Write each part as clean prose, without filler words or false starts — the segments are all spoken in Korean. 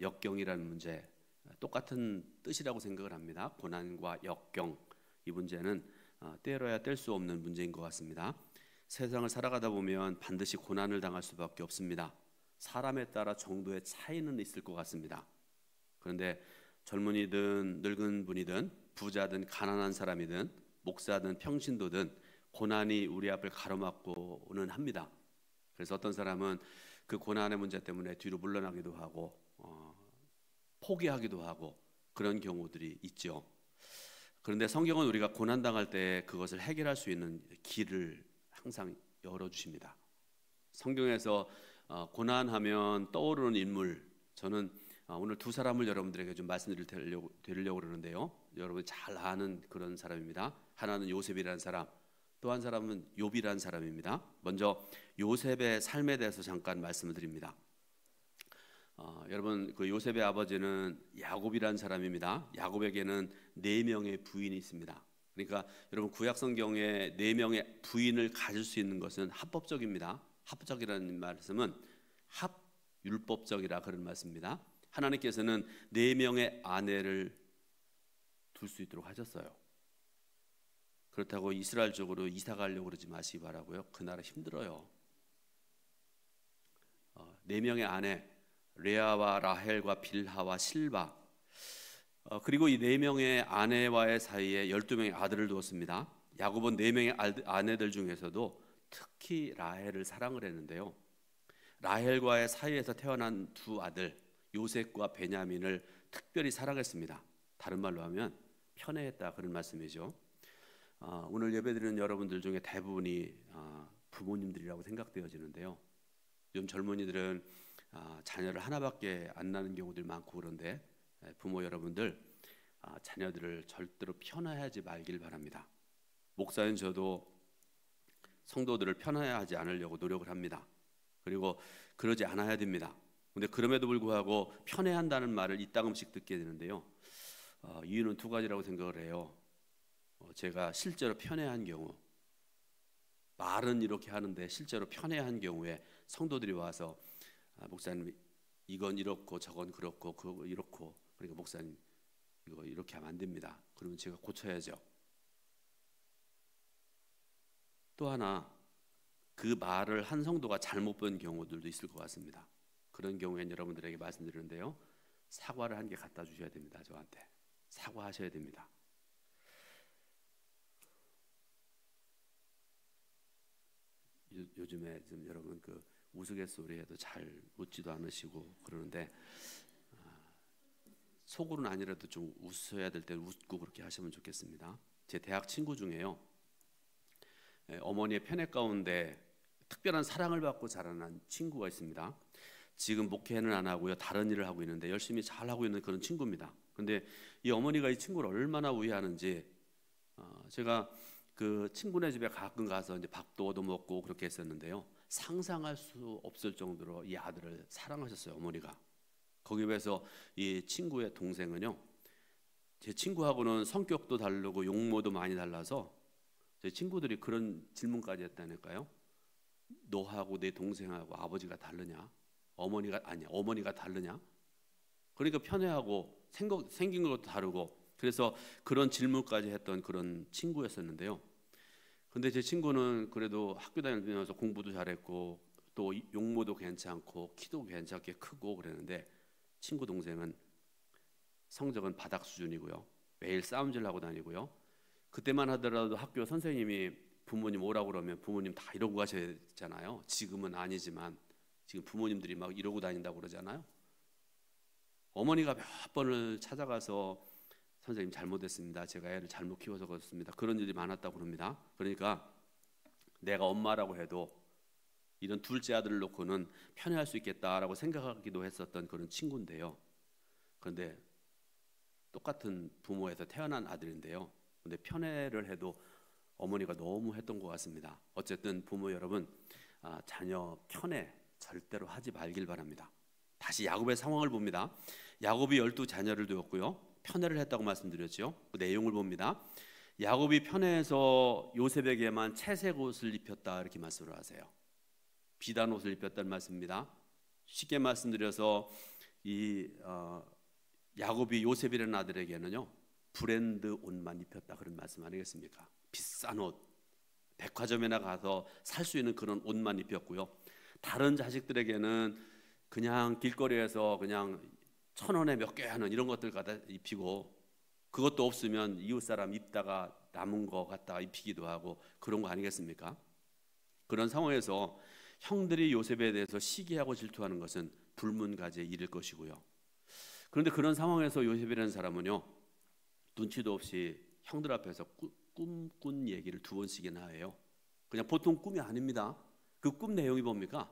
역경이라는 문제, 똑같은 뜻이라고 생각을 합니다. 고난과 역경, 이 문제는 떼어야 뗄 수 없는 문제인 것 같습니다. 세상을 살아가다 보면 반드시 고난을 당할 수밖에 없습니다. 사람에 따라 정도의 차이는 있을 것 같습니다. 그런데 젊은이든 늙은 분이든 부자든 가난한 사람이든 목사든 평신도든 고난이 우리 앞을 가로막고는 합니다. 그래서 어떤 사람은 그 고난의 문제 때문에 뒤로 물러나기도 하고 포기하기도 하고 그런 경우들이 있죠. 그런데 성경은 우리가 고난당할 때 그것을 해결할 수 있는 길을 항상 열어주십니다. 성경에서 고난하면 떠오르는 인물, 저는 오늘 두 사람을 여러분들에게 좀 말씀드리려고 그러는데요. 여러분 잘 아는 그런 사람입니다. 하나는 요셉이라는 사람, 또 한 사람은 욥이라는 사람입니다. 먼저 요셉의 삶에 대해서 잠깐 말씀을 드립니다. 여러분, 그 요셉의 아버지는 야곱이라는 사람입니다. 야곱에게는 4명의 부인이 있습니다. 그러니까 여러분, 구약 성경에 4명의 부인을 가질 수 있는 것은 합법적입니다. 합법적이라는 말씀은 합율법적이라 그런 말씀입니다. 하나님께서는 4명의 아내를 둘 수 있도록 하셨어요. 그렇다고 이스라엘 쪽으로 이사 가려고 그러지 마시기 바라고요. 그 나라 힘들어요. 4명의 아내, 레아와 라헬과 빌하와 실바, 그리고 이 4명의 아내와의 사이에 12명의 아들을 두었습니다. 야곱은 4명의 아내들 중에서도 특히 라헬을 사랑을 했는데요, 라헬과의 사이에서 태어난 두 아들 요셉과 베냐민을 특별히 사랑했습니다. 다른 말로 하면 편애했다, 그런 말씀이죠. 오늘 예배드리는 여러분들 중에 대부분이 부모님들이라고 생각되어지는데요, 요즘 젊은이들은 자녀를 하나밖에 안 낳는 경우들 많고, 그런데 부모 여러분들 자녀들을 절대로 편애하지 말길 바랍니다. 목사인 저도 성도들을 편애하지 않으려고 노력을 합니다. 그리고 그러지 않아야 됩니다. 근데 그럼에도 불구하고 편애한다는 말을 이따금씩 듣게 되는데요, 이유는 2가지라고 생각을 해요. 제가 실제로 편애한 경우, 말은 이렇게 하는데 실제로 편애한 경우에 성도들이 와서 목사님 이건 이렇고 저건 그렇고 그거 이렇고, 그러니까 목사님 이거 이렇게 하면 안 됩니다. 그러면 제가 고쳐야죠. 또 하나, 그 말을 한 성도가 잘못 본 경우들도 있을 것 같습니다. 그런 경우엔 여러분들에게 말씀드리는데요, 사과를 한 개 갖다 주셔야 됩니다. 저한테 사과하셔야 됩니다. 요즘에 좀 여러분 그 우스갯소리에도 잘 웃지도 않으시고 그러는데, 속으로는 아니라도 좀 웃어야 될 때 웃고 그렇게 하시면 좋겠습니다. 제 대학 친구 중에요, 어머니의 편애 가운데 특별한 사랑을 받고 자라난 친구가 있습니다. 지금 목회는 안 하고요, 다른 일을 하고 있는데 열심히 잘 하고 있는 그런 친구입니다. 근데 이 어머니가 이 친구를 얼마나 우애하는지, 제가 그 친구네 집에 가끔 가서 이제 밥도 얻어먹고 그렇게 했었는데요, 상상할 수 없을 정도로 이 아들을 사랑하셨어요, 어머니가. 거기에 비해서 이 친구의 동생은요, 제 친구하고는 성격도 다르고 용모도 많이 달라서 제 친구들이 그런 질문까지 했다니까요. 너하고 내 동생하고 아버지가 다르냐? 어머니가 다르냐? 그러니까 편애하고 생긴 것도 다르고, 그래서 그런 질문까지 했던 그런 친구였었는데요. 근데 제 친구는 그래도 학교 다니면서 공부도 잘했고 또 용모도 괜찮고 키도 괜찮게 크고 그랬는데, 친구 동생은 성적은 바닥 수준이고요, 매일 싸움질 하고 다니고요, 그때만 하더라도 학교 선생님이 부모님 오라고 그러면 부모님 다 이러고 가셔야잖아요. 지금은 아니지만 지금 부모님들이 막 이러고 다닌다고 그러잖아요. 어머니가 몇 번을 찾아가서 선생님 잘못했습니다, 제가 애를 잘못 키워서 그렇습니다, 그런 일이 많았다고 그럽니다. 그러니까 내가 엄마라고 해도 이런 둘째 아들을 놓고는 편애할 수 있겠다라고 생각하기도 했었던 그런 친구인데요, 그런데 똑같은 부모에서 태어난 아들인데요, 근데 편애를 해도 어머니가 너무 했던 것 같습니다. 어쨌든 부모 여러분, 자녀 편애 절대로 하지 말길 바랍니다. 다시 야곱의 상황을 봅니다. 야곱이 12자녀를 두었고요, 편애를 했다고 말씀드렸죠. 그 내용을 봅니다. 야곱이 편애해서 요셉에게만 채색 옷을 입혔다, 이렇게 말씀을 하세요. 비단 옷을 입혔다는 말씀입니다. 쉽게 말씀드려서 이 야곱이 요셉이라는 아들에게는요 브랜드 옷만 입혔다 그런 말씀 아니겠습니까? 비싼 옷, 백화점에나 가서 살 수 있는 그런 옷만 입혔고요. 다른 자식들에게는 그냥 길거리에서 그냥 1,000원에 몇 개 하는 이런 것들 갖다 입히고, 그것도 없으면 이웃 사람 입다가 남은 거 갖다가 입히기도 하고 그런 거 아니겠습니까? 그런 상황에서 형들이 요셉에 대해서 시기하고 질투하는 것은 불문가제의 일일 것이고요. 그런데 그런 상황에서 요셉이라는 사람은요 눈치도 없이 형들 앞에서 꿈꾼 얘기를 2번씩이나 해요. 그냥 보통 꿈이 아닙니다. 그 꿈 내용이 뭡니까?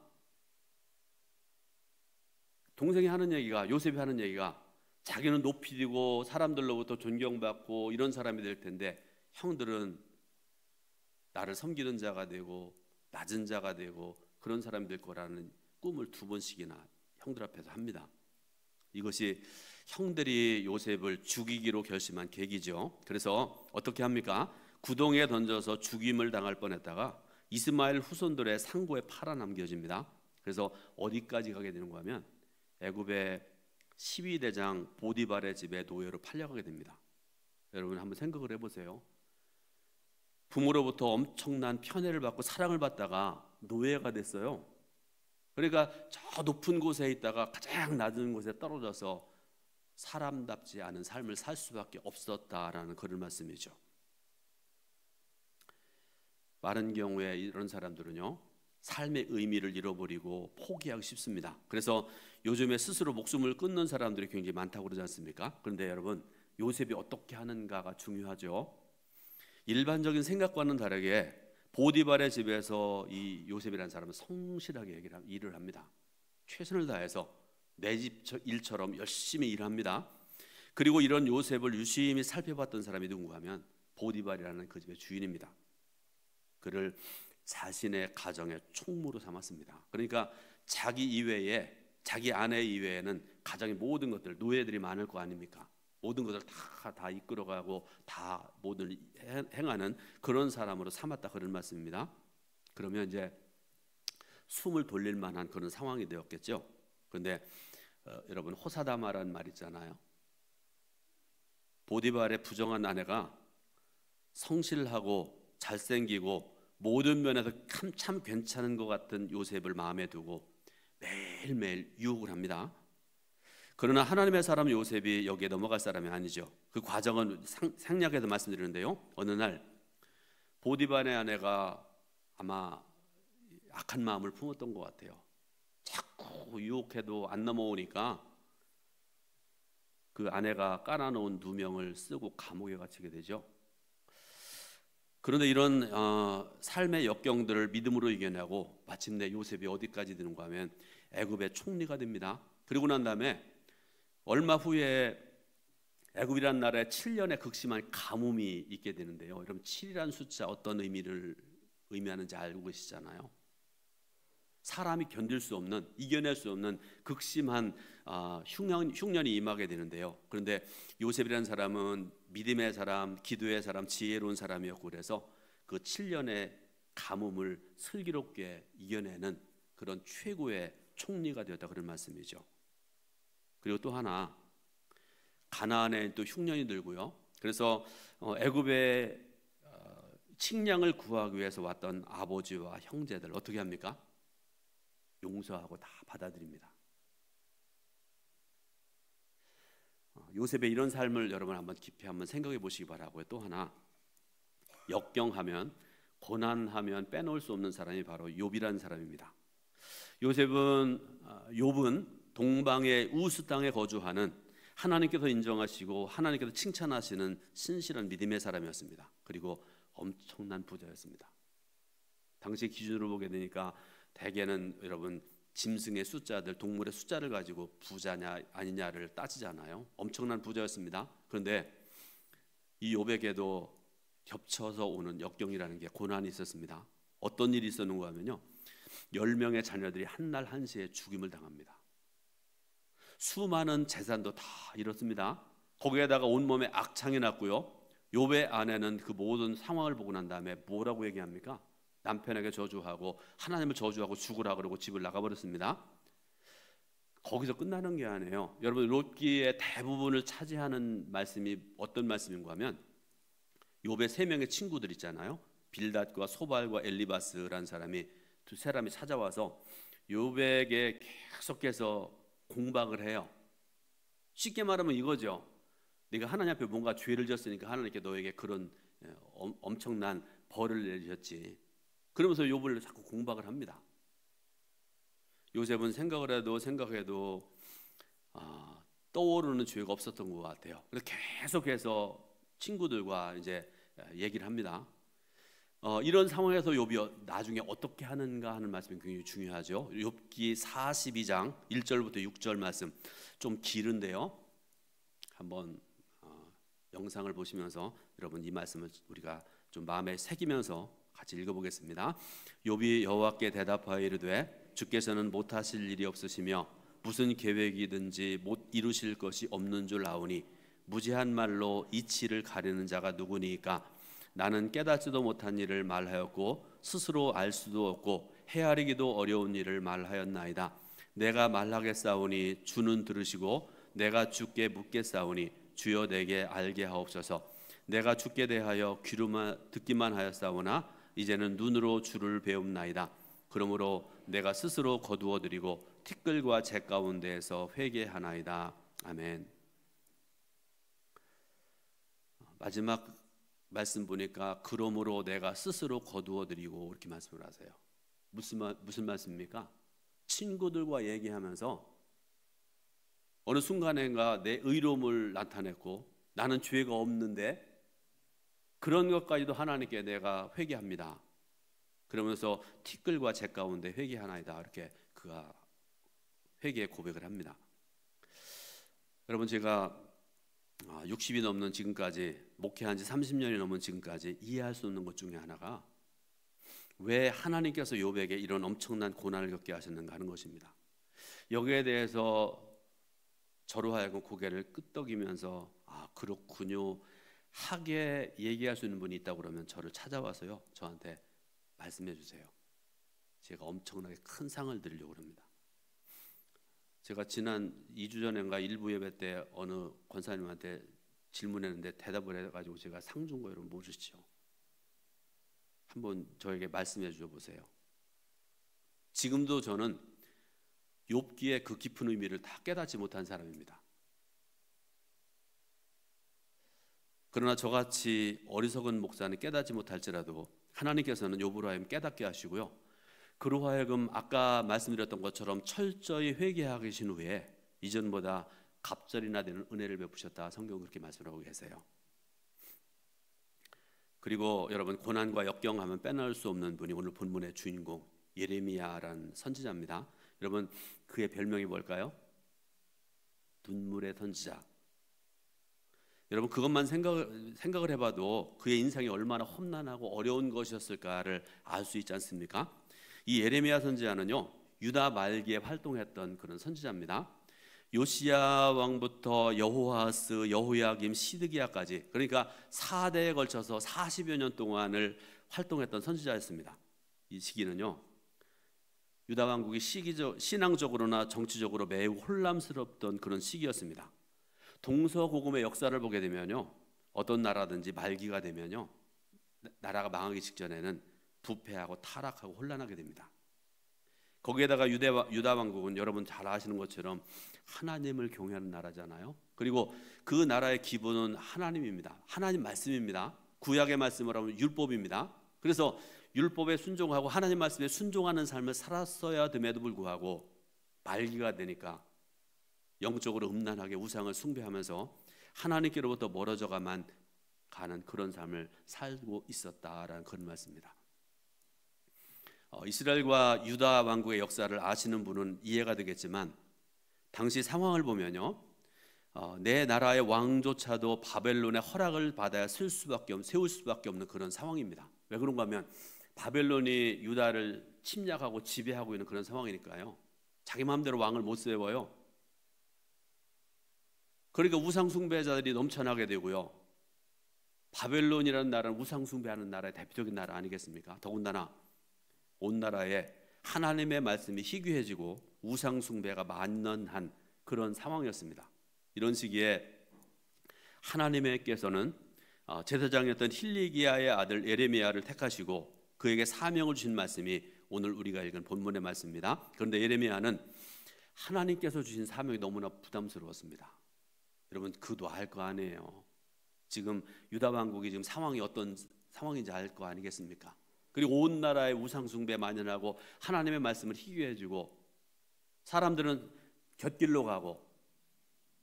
동생이 하는 얘기가, 요셉이 하는 얘기가, 자기는 높이고 사람들로부터 존경받고 이런 사람이 될 텐데 형들은 나를 섬기는 자가 되고 낮은 자가 되고 그런 사람이 될 거라는 꿈을 2번씩이나 형들 앞에서 합니다. 이것이 형들이 요셉을 죽이기로 결심한 계기죠. 그래서 어떻게 합니까? 구덩이에 던져서 죽임을 당할 뻔했다가 이스마엘 후손들의 상고에 팔아넘겨집니다. 그래서 어디까지 가게 되는가 하면 애굽의 12대장 보디발의 집에 노예로 팔려가게 됩니다. 여러분 한번 생각을 해보세요. 부모로부터 엄청난 편애를 받고 사랑을 받다가 노예가 됐어요. 그러니까 저 높은 곳에 있다가 가장 낮은 곳에 떨어져서 사람답지 않은 삶을 살 수밖에 없었다라는 그런 말씀이죠. 많은 경우에 이런 사람들은요 삶의 의미를 잃어버리고 포기하기 쉽습니다. 그래서 요즘에 스스로 목숨을 끊는 사람들이 굉장히 많다고 그러지 않습니까? 그런데 여러분 요셉이 어떻게 하는가가 중요하죠. 일반적인 생각과는 다르게 보디발의 집에서 이 요셉이라는 사람은 성실하게 일을 합니다. 최선을 다해서 내 집 일처럼 열심히 일합니다. 그리고 이런 요셉을 유심히 살펴봤던 사람이 누군가 하면 보디발이라는 그 집의 주인입니다. 그를 자신의 가정의 총무로 삼았습니다. 그러니까 자기 이외에, 자기 아내 이외에는 가정의 모든 것들, 노예들이 많을 거 아닙니까? 모든 것을 다 이끌어가고 다 모든 행하는 그런 사람으로 삼았다 그런 말씀입니다. 그러면 이제 숨을 돌릴 만한 그런 상황이 되었겠죠. 그런데 여러분 호사다마라는 말 있잖아요. 보디발의 부정한 아내가 성실하고 잘생기고 모든 면에서 참 괜찮은 것 같은 요셉을 마음에 두고 매일매일 유혹을 합니다. 그러나 하나님의 사람 요셉이 여기에 넘어갈 사람이 아니죠. 그 과정은 생략해서 말씀드리는데요. 어느 날 보디발의 아내가 아마 악한 마음을 품었던 것 같아요. 자꾸 유혹해도 안 넘어오니까 그 아내가 깔아놓은 누명을 쓰고 감옥에 갇히게 되죠. 그런데 이런 삶의 역경들을 믿음으로 이겨내고 마침내 요셉이 어디까지 되는가 하면 애굽의 총리가 됩니다. 그리고 난 다음에 얼마 후에 애굽이라는 나라에 7년의 극심한 가뭄이 있게 되는데요. 여러분 7이라는 숫자 어떤 의미를 의미하는지 알고 계시잖아요. 사람이 견딜 수 없는, 이겨낼 수 없는 극심한 흉년이 임하게 되는데요. 그런데 요셉이라는 사람은 믿음의 사람, 기도의 사람, 지혜로운 사람이었고 그래서 그 7년의 가뭄을 슬기롭게 이겨내는 그런 최고의 총리가 되었다 그런 말씀이죠. 그리고 또 하나 가나안에 또 흉년이 들고요. 그래서 애굽의 식량을 구하기 위해서 왔던 아버지와 형제들 어떻게 합니까? 용서하고 다 받아들입니다. 요셉의 이런 삶을 여러분 한번 깊이 한번 생각해 보시기 바라고요. 또 하나 역경하면 고난하면 빼놓을 수 없는 사람이 바로 욥이라는 사람입니다. 욥은 동방의 우스 땅에 거주하는 하나님께서 인정하시고 하나님께서 칭찬하시는 신실한 믿음의 사람이었습니다. 그리고 엄청난 부자였습니다. 당시 기준으로 보게 되니까 대개는 여러분 짐승의 숫자들, 동물의 숫자를 가지고 부자냐 아니냐를 따지잖아요. 엄청난 부자였습니다. 그런데 이 욥에게도 겹쳐서 오는 역경이라는 게 고난이 있었습니다. 어떤 일이 있었는가 하면요 10명의 자녀들이 한날 한시에 죽임을 당합니다. 수많은 재산도 다 잃었습니다. 거기에다가 온몸에 악창이 났고요. 욥의 아내는 그 모든 상황을 보고 난 다음에 뭐라고 얘기합니까? 남편에게 저주하고 하나님을 저주하고 죽으라 그러고 집을 나가버렸습니다. 거기서 끝나는 게 아니에요. 여러분, 욥기의 대부분을 차지하는 말씀이 어떤 말씀인가 하면 욥의 세 명의 친구들 있잖아요. 빌닷과 소발과 엘리바스라는 두 사람이 찾아와서 욥에게 계속해서 공박을 해요. 쉽게 말하면 이거죠. 네가 하나님 앞에 뭔가 죄를 졌으니까 하나님께 너에게 그런 엄청난 벌을 내리셨지. 그러면서 욥을 자꾸 공박을 합니다. 요셉은 생각해도 떠오르는 죄가 없었던 것 같아요. 그래서 계속해서 친구들과 이제 얘기를 합니다. 이런 상황에서 욥이 나중에 어떻게 하는가 하는 말씀이 굉장히 중요하죠. 욥기 42장 1절부터 6절 말씀 좀 길은데요. 한번 영상을 보시면서 여러분 이 말씀을 우리가 좀 마음에 새기면서 같이 읽어보겠습니다. 욥이 여호와께 대답하여 이르되 주께서는 못하실 일이 없으시며 무슨 계획이든지 못 이루실 것이 없는 줄 아오니 무지한 말로 이치를 가리는 자가 누구니까? 나는 깨닫지도 못한 일을 말하였고 스스로 알 수도 없고 헤아리기도 어려운 일을 말하였나이다. 내가 말하겠사오니 주는 들으시고 내가 주께 묻겠사오니 주여 내게 알게 하옵소서. 내가 주께 대하여 귀로만 듣기만 하였사오나 이제는 눈으로 주를 배움나이다. 그러므로 내가 스스로 거두어드리고 티끌과 재 가운데에서 회개하나이다. 아멘. 마지막 말씀 보니까 그러므로 내가 스스로 거두어드리고 이렇게 말씀을 하세요. 무슨 말씀입니까? 친구들과 얘기하면서 어느 순간인가 내 의로움을 나타냈고 나는 죄가 없는데 그런 것까지도 하나님께 내가 회개합니다. 그러면서 티끌과 재 가운데 회개하나이다. 이렇게 그가 회개의 고백을 합니다. 여러분, 제가 60이 넘는 지금까지, 목회한 지 30년이 넘은 지금까지 이해할 수 없는 것 중에 하나가 왜 하나님께서 욥에게 이런 엄청난 고난을 겪게 하셨는가 하는 것입니다. 여기에 대해서 저로 하여금 고개를 끄덕이면서 그렇군요 하게 얘기할 수 있는 분이 있다고 그러면 저를 찾아와서요 저한테 말씀해 주세요. 제가 엄청나게 큰 상을 드리려고 합니다. 제가 지난 2주 전인가 일부 예배 때 어느 권사님한테 질문했는데 대답을 해가지고 제가 상 준 거 여러분 모르시죠? 한번 저에게 말씀해 줘 보세요. 지금도 저는 욥기의 그 깊은 의미를 다 깨닫지 못한 사람입니다. 그러나 저같이 어리석은 목사는 깨닫지 못할지라도 하나님께서는 욥으로 하여금 깨닫게 하시고요, 그로 하여금 아까 말씀드렸던 것처럼 철저히 회개하게 하신 후에 이전보다 갑절이나 되는 은혜를 베푸셨다. 성경은 그렇게 말씀하고 계세요. 그리고 여러분, 고난과 역경하면 빼놓을 수 없는 분이 오늘 본문의 주인공 예레미야라는 선지자입니다. 여러분, 그의 별명이 뭘까요? 눈물의 선지자. 여러분, 그것만 생각을 해봐도 그의 인생이 얼마나 험난하고 어려운 것이었을까를 알 수 있지 않습니까? 이 예레미야 선지자는요, 유다 말기에 활동했던 그런 선지자입니다. 요시야 왕부터 여호아스, 여호야김, 시드기야까지, 그러니까 4대에 걸쳐서 40여 년 동안을 활동했던 선지자였습니다. 이 시기는요, 유다 왕국이 신앙적으로나 정치적으로 매우 혼란스럽던 그런 시기였습니다. 동서고금의 역사를 보게 되면요, 어떤 나라든지 말기가 되면요, 나라가 망하기 직전에는 부패하고 타락하고 혼란하게 됩니다. 거기에다가 유다 왕국은 여러분 잘 아시는 것처럼 하나님을 경외하는 나라잖아요. 그리고 그 나라의 기본은 하나님입니다. 하나님 말씀입니다. 구약의 말씀을 하면 율법입니다. 그래서 율법에 순종하고 하나님 말씀에 순종하는 삶을 살았어야 됨에도 불구하고 말기가 되니까 영적으로 음란하게 우상을 숭배하면서 하나님께로부터 멀어져가만 가는 그런 삶을 살고 있었다라는 그런 말씀입니다. 이스라엘과 유다 왕국의 역사를 아시는 분은 이해가 되겠지만 당시 상황을 보면요, 내 나라의 왕조차도 바벨론의 허락을 받아야 세울 수밖에 없는 그런 상황입니다. 왜 그런가 하면 바벨론이 유다를 침략하고 지배하고 있는 그런 상황이니까요. 자기 마음대로 왕을 못 세워요. 그러니까 우상 숭배자들이 넘쳐나게 되고요, 바벨론이라는 나라는 우상 숭배하는 나라의 대표적인 나라 아니겠습니까? 더군다나 온 나라에 하나님의 말씀이 희귀해지고 우상 숭배가 만연한 그런 상황이었습니다. 이런 시기에 하나님께서는 제사장이었던 힐리기야의 아들 예레미야를 택하시고 그에게 사명을 주신 말씀이 오늘 우리가 읽은 본문의 말씀입니다. 그런데 예레미야는 하나님께서 주신 사명이 너무나 부담스러웠습니다. 여러분 그도 알 거 아니에요. 지금 유다 왕국이 지금 상황이 어떤 상황인지 알 거 아니겠습니까? 그리고 온 나라의 우상 숭배 만연하고 하나님의 말씀을 희귀해지고 사람들은 곁길로 가고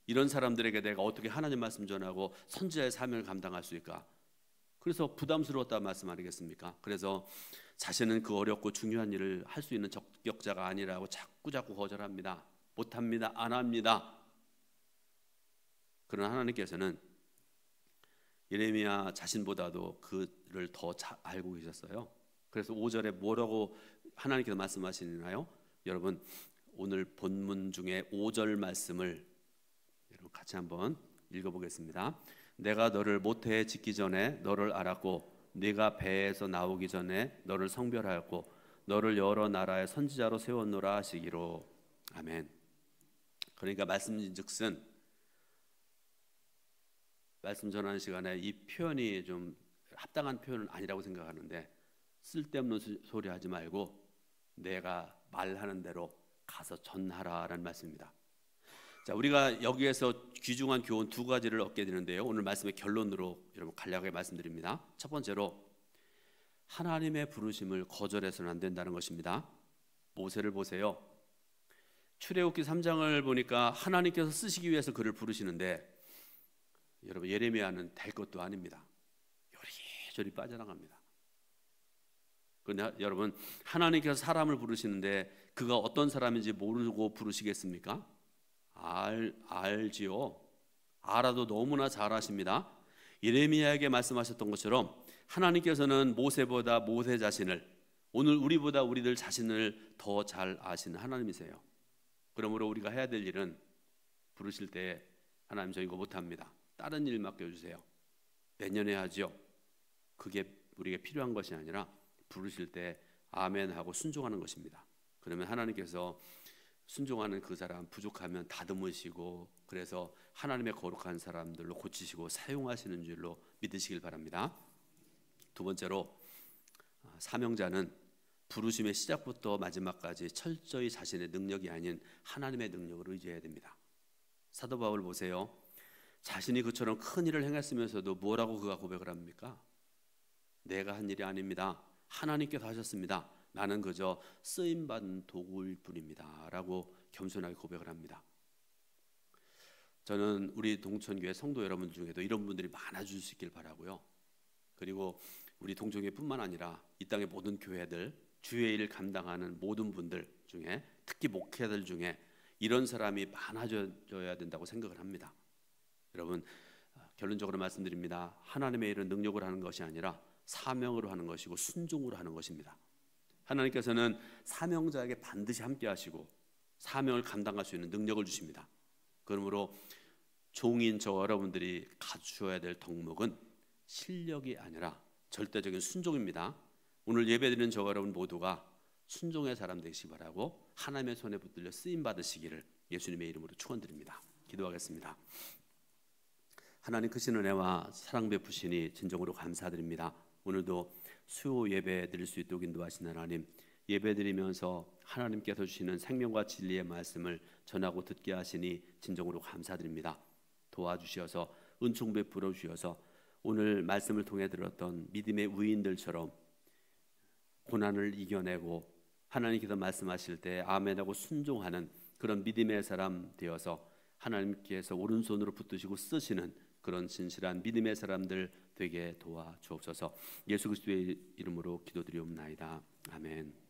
이런 사람들에게 내가 어떻게 하나님 말씀 전하고 선지자의 사명을 감당할 수 있을까? 그래서 부담스러웠다는 말씀 아니겠습니까? 그래서 자신은 그 어렵고 중요한 일을 할 수 있는 적격자가 아니라고 자꾸 거절합니다. 못합니다. 안 합니다. 그러나 하나님께서는 예레미야 자신보다도 그를 더 잘 알고 계셨어요. 그래서 5절에 뭐라고 하나님께서 말씀하시나요? 여러분 오늘 본문 중에 5절 말씀을 여러분 같이 한번 읽어보겠습니다. 내가 너를 모태에 짓기 전에 너를 알았고 네가 배에서 나오기 전에 너를 성별하였고 너를 여러 나라의 선지자로 세웠노라 하시기로. 아멘. 그러니까 말씀인즉슨 말씀 전하는 시간에 이 표현이 좀 합당한 표현은 아니라고 생각하는데 쓸데없는 소리 하지 말고 내가 말하는 대로 가서 전하라라는 말씀입니다. 자, 우리가 여기에서 귀중한 교훈 두 가지를 얻게 되는데요. 오늘 말씀의 결론으로 여러분 간략하게 말씀드립니다. 첫 번째로 하나님의 부르심을 거절해서는 안 된다는 것입니다. 모세를 보세요. 출애굽기 3장을 보니까 하나님께서 쓰시기 위해서 그를 부르시는데 여러분 예레미야는 될 것도 아닙니다. 요리조리 빠져나갑니다. 그런데 여러분 하나님께서 사람을 부르시는데 그가 어떤 사람인지 모르고 부르시겠습니까? 알지요. 알아도 너무나 잘 아십니다. 예레미야에게 말씀하셨던 것처럼 하나님께서는 모세보다 모세 자신을, 오늘 우리보다 우리들 자신을 더 잘 아시는 하나님이세요. 그러므로 우리가 해야 될 일은 부르실 때 하나님 저 이거 못합니다. 다른 일 맡겨주세요. 내년에 하죠. 그게 우리에게 필요한 것이 아니라 부르실 때 아멘 하고 순종하는 것입니다. 그러면 하나님께서 순종하는 그 사람 부족하면 다듬으시고 그래서 하나님의 거룩한 사람들로 고치시고 사용하시는 줄로 믿으시길 바랍니다. 두 번째로 사명자는 부르심의 시작부터 마지막까지 철저히 자신의 능력이 아닌 하나님의 능력을 의지해야 됩니다. 사도 바울 보세요. 자신이 그처럼 큰 일을 행했으면서도 뭐라고 그가 고백을 합니까? 내가 한 일이 아닙니다. 하나님께서 하셨습니다. 나는 그저 쓰임받은 도구일 뿐입니다 라고 겸손하게 고백을 합니다. 저는 우리 동천교회 성도 여러분 중에도 이런 분들이 많아질 수 있길 바라고요. 그리고 우리 동천교회뿐만 아니라 이 땅의 모든 교회들, 주의 일을 감당하는 모든 분들 중에 특히 목회자들 중에 이런 사람이 많아져야 된다고 생각을 합니다. 여러분 결론적으로 말씀드립니다. 하나님의 일은 능력으로 하는 것이 아니라 사명으로 하는 것이고 순종으로 하는 것입니다. 하나님께서는 사명자에게 반드시 함께 하시고 사명을 감당할 수 있는 능력을 주십니다. 그러므로 종인 저 여러분들이 갖추어야 될 덕목은 실력이 아니라 절대적인 순종입니다. 오늘 예배드리는 저 여러분 모두가 순종의 사람 되시기 바라고 하나님의 손에 붙들려 쓰임 받으시기를 예수님의 이름으로 축원드립니다. 기도하겠습니다. 하나님 크신 은혜와 사랑 베푸시니 진정으로 감사드립니다. 오늘도 수요 예배 드릴 수 있도록 인도하시는 하나님, 예배 드리면서 하나님께서 주시는 생명과 진리의 말씀을 전하고 듣게 하시니 진정으로 감사드립니다. 도와주셔서 은총 베풀어 주셔서 오늘 말씀을 통해 들었던 믿음의 위인들처럼 고난을 이겨내고 하나님께서 말씀하실 때 아멘하고 순종하는 그런 믿음의 사람 되어서 하나님께서 오른손으로 붙드시고 쓰시는 그런 진실한 믿음의 사람들 되게 도와주옵소서. 예수 그리스도의 이름으로 기도드리옵나이다. 아멘.